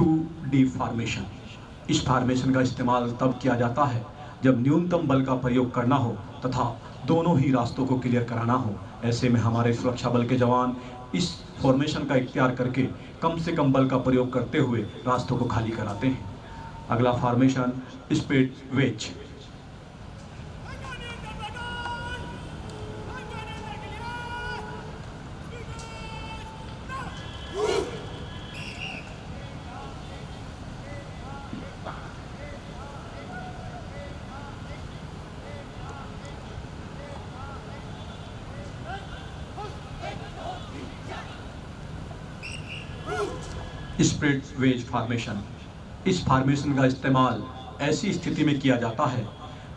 2D formation. इस formation का इस्तेमाल तब किया जाता है जब न्यूनतम बल का प्रयोग करना हो तथा दोनों ही रास्तों को क्लियर कराना हो। ऐसे में हमारे सुरक्षा बल के जवान इस फॉर्मेशन का इख्तियार करके कम से कम बल का प्रयोग करते हुए रास्तों को खाली कराते हैं। अगला formation split wedge. Split wedge formation. इस फॉर्मेशन का इस्तेमाल ऐसी स्थिति में किया जाता है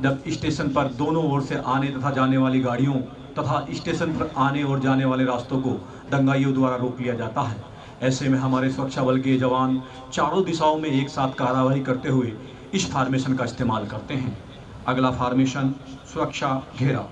जब स्टेशन पर दोनों ओर से आने तथा जाने वाली गाड़ियों तथा स्टेशन पर आने और जाने वाले रास्तों को दंगाइयों द्वारा रोक लिया जाता है। ऐसे में हमारे सुरक्षा बल के जवान चारों दिशाओं में एक साथ कार्रवाई करते हुए इस फॉर्मेशन का इस्तेमाल करते हैं। अगला फॉर्मेशन सुरक्षा घेरा।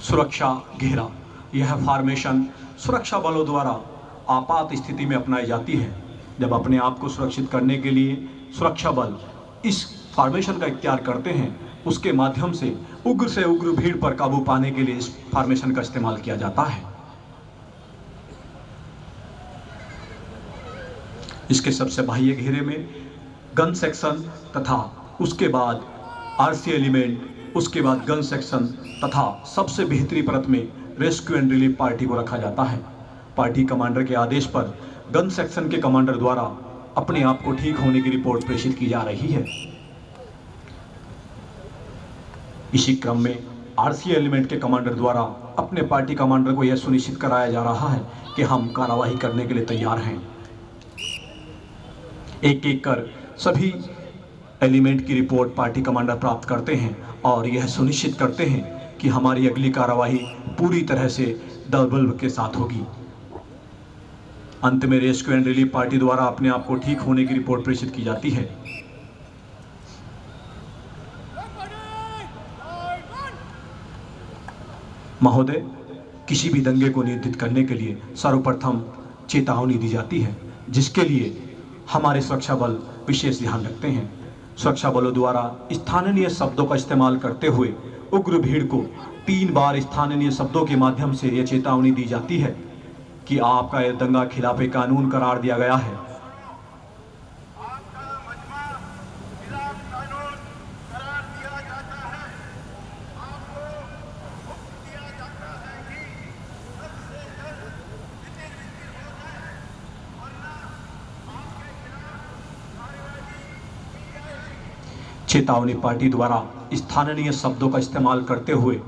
सुरक्षा घेरा। यह फॉर्मेशन सुरक्षा बलों द्वारा आपात स्थिति में अपनाई जाती है। जब अपने आप को सुरक्षित करने के लिए सुरक्षा बल इस फॉर्मेशन का इख्तियार करते हैं, उसके माध्यम से उग्र भीड़ पर काबू पाने के लिए इस फॉर्मेशन का इस्तेमाल किया जाता है। इसके सबसे बाह्य घेरे में गन सेक्शन तथा उसके बाद आरसी एलिमेंट, उसके बाद गन सेक्शन तथा सबसे भीतरी परत में रेस्क्यू एंड रिलीफ पार्टी को रखा जाता है। पार्टी कमांडर के आदेश पर गन सेक्शन के कमांडर द्वारा अपने आप को ठीक होने की रिपोर्ट प्रेषित की जा रही है। इसी क्रम में आरसी एलिमेंट के कमांडर द्वारा अपने पार्टी कमांडर को यह सुनिश्चित कराया जा रहा है कि हम कार्रवाई करने के लिए तैयार हैं। एक एक कर सभी एलिमेंट की रिपोर्ट पार्टी कमांडर प्राप्त करते हैं और यह सुनिश्चित करते हैं कि हमारी अगली कार्रवाई पूरी तरह से दलबल के साथ होगी। अंत में रेस्क्यू एंड रिलीफ पार्टी द्वारा अपने आप को ठीक होने की रिपोर्ट प्रेषित की जाती है। महोदय, किसी भी दंगे को नियंत्रित करने के लिए सर्वप्रथम चेतावनी दी जाती है, जिसके लिए हमारे सुरक्षा बल विशेष ध्यान रखते हैं। सुरक्षा बलों द्वारा स्थानीय शब्दों का इस्तेमाल करते हुए उग्र भीड़ को 3 बार स्थानीय शब्दों के माध्यम से यह चेतावनी दी जाती है कि आपका यह दंगा खिलाफ कानून करार दिया गया है। चेतावनी पार्टी द्वारा स्थानीय शब्दों का इस्तेमाल करते हुए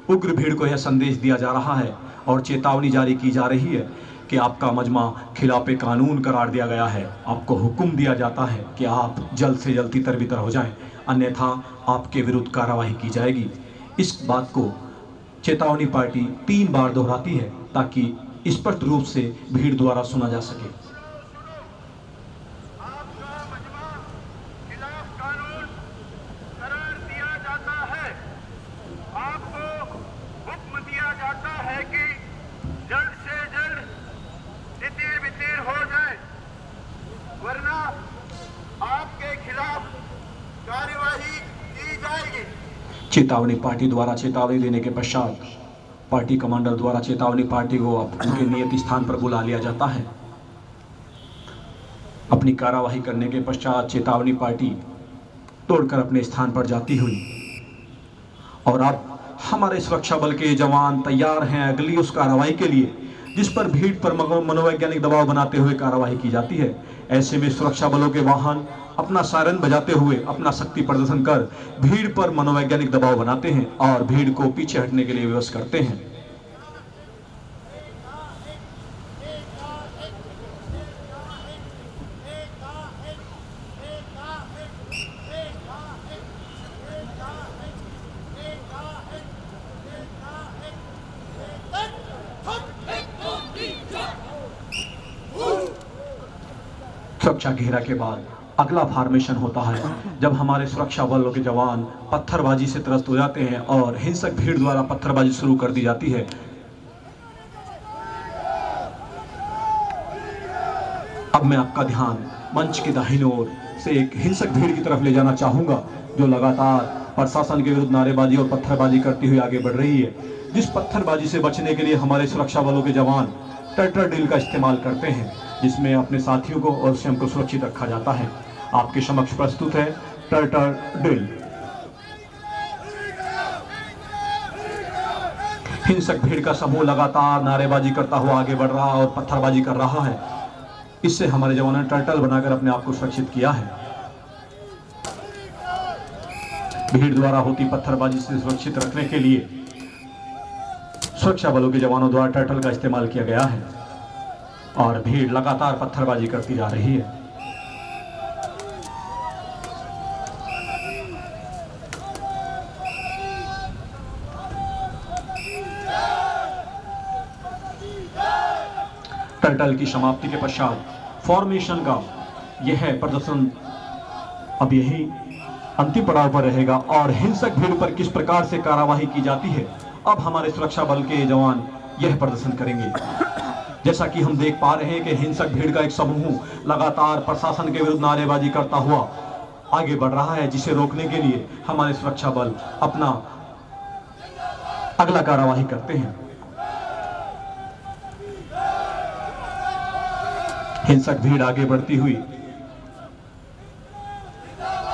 उग्र भीड़ को यह संदेश दिया जा रहा है और चेतावनी जारी की जा रही है कि आपका मजमा खिलाफ कानून करार दिया गया है। आपको हुक्म दिया जाता है कि आप जल्द से जल्द तितर बितर हो जाएं, अन्यथा आपके विरुद्ध कार्रवाई की जाएगी। इस बात को चेतावनी पार्टी 3 बार दोहराती है ताकि स्पष्ट रूप से भीड़ द्वारा सुना जा सके। चेतावनी पार्टी द्वारा चेतावनी देने के पश्चात पार्टी कमांडर द्वारा चेतावनी पार्टी को उनके नियत स्थान पर बुला लिया जाता है। अपनी कार्यवाही करने के पश्चात चेतावनी पार्टी तोड़कर अपने स्थान पर जाती हुई और अब हमारे सुरक्षा बल के जवान तैयार हैं अगली उस कार्रवाई के लिए जिस पर भीड़ पर मनोवैज्ञानिक दबाव बनाते हुए कार्रवाई की जाती है। ऐसे में सुरक्षा बलों के वाहन अपना सायरन बजाते हुए अपना शक्ति प्रदर्शन कर भीड़ पर मनोवैज्ञानिक दबाव बनाते हैं और भीड़ को पीछे हटने के लिए विवश करते हैं। सुरक्षा घेरा के बाद अगला फॉर्मेशन होता है, जब हमारे सुरक्षा बलों के जवान पत्थरबाजी से त्रस्त हो जाते हैं और हिंसक भीड़ द्वारा पत्थरबाजी शुरू कर दी जाती है। अब मैं आपका ध्यान मंच की दाहिनी ओर से एक हिंसक भीड़ की तरफ ले जाना चाहूंगा, जो लगातार प्रशासन के विरुद्ध नारेबाजी और पत्थरबाजी करती हुई आगे बढ़ रही है। जिस पत्थरबाजी से बचने के लिए हमारे सुरक्षा बलों के जवान टर्टर ड्रिल का इस्तेमाल करते हैं, जिसमें अपने साथियों को और स्वयं को सुरक्षित रखा जाता है। आपके समक्ष प्रस्तुत है टर्टर ड्रिल। हिंसक भीड़ का समूह लगातार नारेबाजी करता हुआ आगे बढ़ रहा और पत्थरबाजी कर रहा है। इससे हमारे जवानों ने टर्टल बनाकर अपने आप को सुरक्षित किया है। भीड़ द्वारा होती पत्थरबाजी से सुरक्षित रखने के लिए सुरक्षा बलों के जवानों द्वारा टर्टल का इस्तेमाल किया गया है और भीड़ लगातार पत्थरबाजी करती जा रही है। टर्टल की समाप्ति के पश्चात फॉर्मेशन का यह प्रदर्शन अब यही अंतिम पड़ाव पर रहेगा और हिंसक भीड़ पर किस प्रकार से कार्यवाही की जाती है, अब हमारे सुरक्षा बल के जवान यह प्रदर्शन करेंगे। जैसा कि हम देख पा रहे हैं कि हिंसक भीड़ का एक समूह लगातार प्रशासन के विरुद्ध नारेबाजी करता हुआ आगे बढ़ रहा है, जिसे रोकने के लिए हमारे सुरक्षा बल अपना अगला कार्यवाही करते हैं। हिंसक भीड़ आगे बढ़ती हुई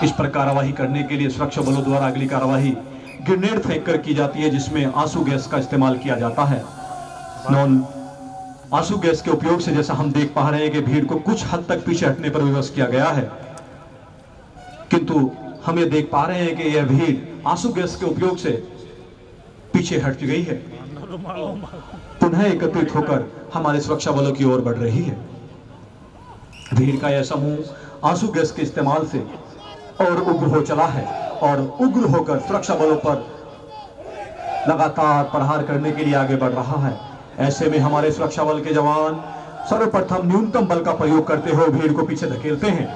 इस पर कार्यवाही करने के लिए सुरक्षा बलों द्वारा अगली कार्यवाही ग्रेनेड फेंककर की जाती है, जिसमें आंसू गैस का इस्तेमाल किया जाता है। आंसू गैस के उपयोग से जैसा हम देख पा रहे हैं कि भीड़ को कुछ हद तक पीछे हटने पर विवश किया गया है, किंतु हम ये देख पा रहे हैं कि यह भीड़ आंसू गैस के उपयोग से पीछे हट गई है, पुनः एकत्रित होकर हमारे सुरक्षा बलों की ओर बढ़ रही है। भीड़ का यह समूह आंसू गैस के इस्तेमाल से और उग्र हो चला है और उग्र होकर सुरक्षा बलों पर लगातार प्रहार करने के लिए आगे बढ़ रहा है। ऐसे में हमारे सुरक्षा बल के जवान सर्वप्रथम न्यूनतम बल का प्रयोग करते हुए भीड़ को पीछे धकेलते हैं।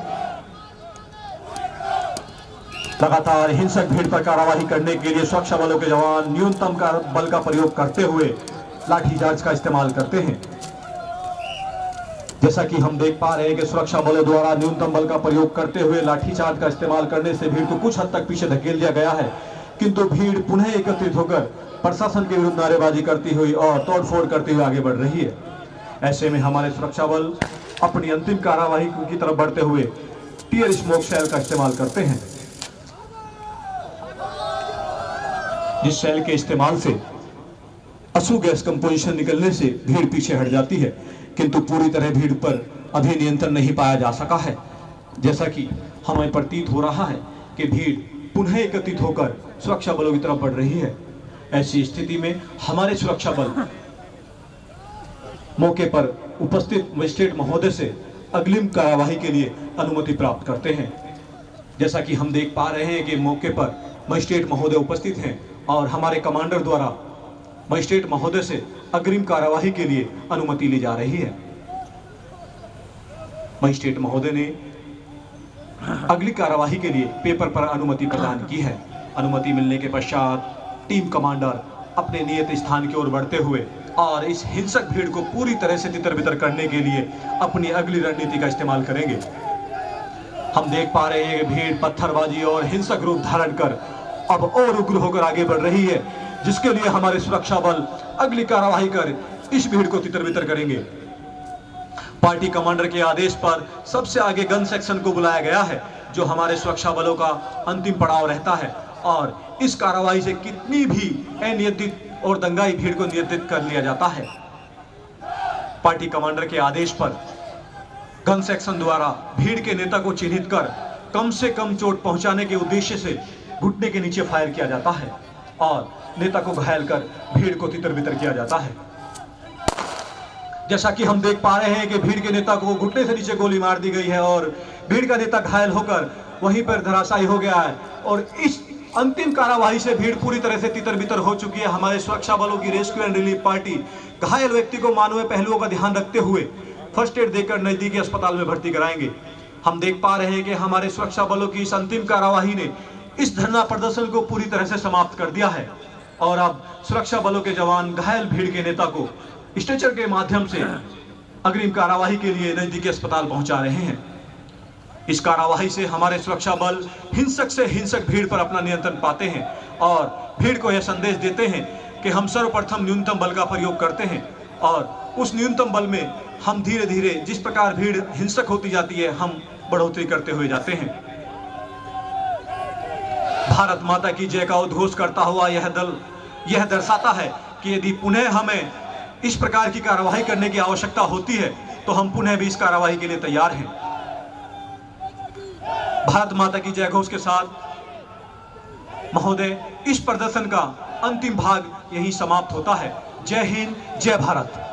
लगातार हिंसक भीड़ पर कार्यवाही करने के लिए सुरक्षा बलों के जवान न्यूनतम बल का प्रयोग करते हुए लाठीचार्ज का इस्तेमाल करते हैं। जैसा कि हम देख पा रहे हैं कि सुरक्षा बलों द्वारा न्यूनतम बल का प्रयोग करते हुए लाठीचार्ज का इस्तेमाल करने से भीड़ को कुछ हद तक पीछे धकेल दिया गया है, किंतु भीड़ पुनः एकत्रित होकर प्रशासन के विरुद्ध नारेबाजी करती हुई और तोड़फोड़ करते हुए आगे बढ़ रही है। ऐसे में हमारे सुरक्षा बल अपनी अंतिम कार्यवाही की तरफ बढ़ते हुए टीयर स्मोक सेल का इस्तेमाल करते हैं, जिस सेल के इस्तेमाल से आंसू गैस कंपोजिशन निकलने से भीड़ पीछे हट जाती है, किंतु पूरी तरह भीड़ पर अभी नियंत्रण नहीं पाया जा सका है। जैसा कि हमें प्रतीत हो रहा है कि भीड़ पुनः एकत्रित होकर सुरक्षा बलों की तरफ बढ़ रही है। ऐसी स्थिति में हमारे सुरक्षा बल मौके पर उपस्थित मजिस्ट्रेट महोदय से अग्रिम कार्यवाही के लिए अनुमति प्राप्त करते हैं। जैसा कि हम देख पा रहे हैं कि मौके पर मजिस्ट्रेट महोदय उपस्थित हैं और हमारे कमांडर द्वारा मजिस्ट्रेट महोदय से अग्रिम कार्यवाही के लिए अनुमति ली जा रही है। मजिस्ट्रेट महोदय ने अगली कार्यवाही के लिए पेपर पर अनुमति प्रदान की है। अनुमति मिलने के पश्चात टीम कमांडर अपने नियत स्थान की ओर बढ़ते हुए और इस हिंसक भीड़ को पूरी तरह से तितर-बितर करने के लिए अपनी अगली रणनीति का इस्तेमाल करेंगे। हम देख पा रहे हैं कि भीड़ पत्थरबाजी और हिंसक रूप धारण कर अब और उग्र होकर आगे बढ़ रही है, जिसके लिए हमारे सुरक्षा बल अगली कार्यवाही कर इस भीड़ को तितर-बितर करेंगे। पार्टी कमांडर के आदेश पर सबसे आगे गन सेक्शन को बुलाया गया है, जो हमारे सुरक्षा बलों का अंतिम पड़ाव रहता है और इस कार्यवाही से कितनी भी अनियंत्रित और दंगाई भीड़ को नियंत्रित कर लिया जाता है। पार्टी कमांडर के आदेश पर गन सेक्शन द्वारा भीड़ के नेता को चिन्हित कर कम से कम चोट पहुंचाने के उद्देश्य से घुटने के नीचे फायर किया जाता है और नेता को घायल कर भीड़ को तितर-बितर किया जाता है। जैसा कि हम देख पा रहे हैं कि भीड़ के नेता को घुटने से नीचे गोली मार दी गई है और भीड़ का नेता घायल होकर वहीं पर धराशायी हो गया है और इस अंतिम कार्यवाही से भीड़ पूरी तरह से तितर-बितर हो चुकी है। हमारे सुरक्षा बलों की रेस्क्यू एंड रिलीफ पार्टी घायल व्यक्ति को मानवीय पहलुओं का ध्यान रखते हुए फर्स्ट एड देकर नजदीकी अस्पताल में भर्ती कराएंगे। हम देख पा रहे हैं कि हमारे सुरक्षा बलों की इस अंतिम कार्यवाही ने इस धरना प्रदर्शन को पूरी तरह से समाप्त कर दिया है और अब सुरक्षा बलों के जवान घायल भीड़ के नेता को स्ट्रेचर के माध्यम से अग्रिम कार्यवाही के लिए नजदीकी अस्पताल पहुंचा रहे हैं। इस कार्यवाही से हमारे सुरक्षा बल हिंसक से हिंसक भीड़ पर अपना नियंत्रण पाते हैं और भीड़ को यह संदेश देते हैं कि हम सर्वप्रथम न्यूनतम बल का प्रयोग करते हैं और उस न्यूनतम बल में हम धीरे धीरे जिस प्रकार भीड़ हिंसक होती जाती है हम बढ़ोतरी करते हुए जाते हैं। भारत माता की जय का उद्घोष करता हुआ यह दल यह दर्शाता है कि यदि पुनः हमें इस प्रकार की कार्यवाही करने की आवश्यकता होती है तो हम पुनः भी इस कार्यवाही के लिए तैयार हैं। भारत माता की जय घोष के साथ महोदय इस प्रदर्शन का अंतिम भाग यही समाप्त होता है। जय हिंद, जय भारत।